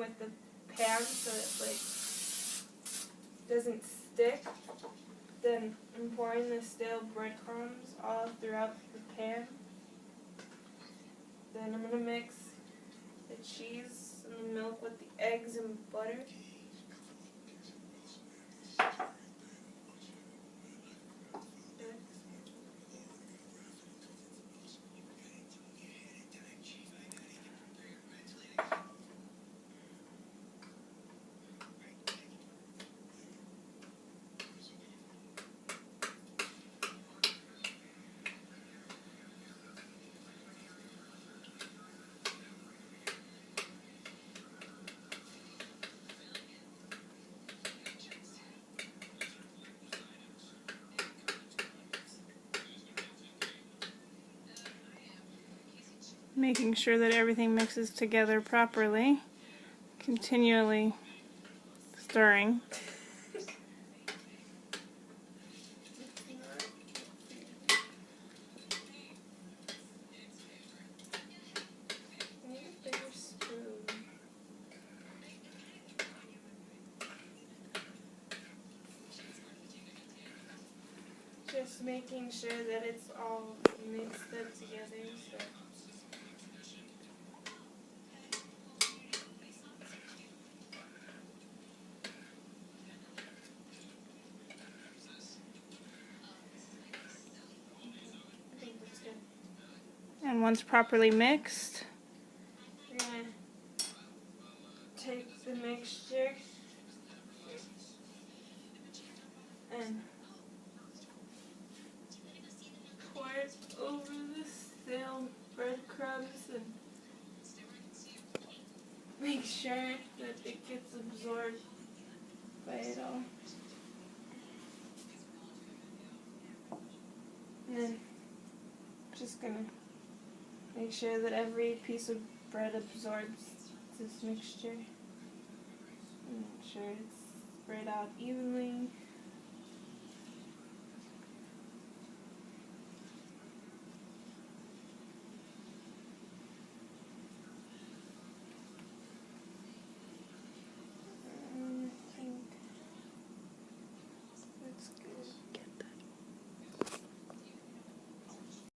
with the pan so it like doesn't stick. Then I'm pouring the stale breadcrumbs all throughout the pan. Then I'm gonna mix the cheese and the milk with the eggs and butter. Making sure that everything mixes together properly, continually stirring. Just making sure that it's all mixed up together. So. I think that's good. And once properly mixed, We're going to take the mixture and pour it over the stale breadcrumbs and make sure that it gets absorbed by it all. And then just gonna make sure that every piece of bread absorbs this mixture. And make sure it's spread out evenly.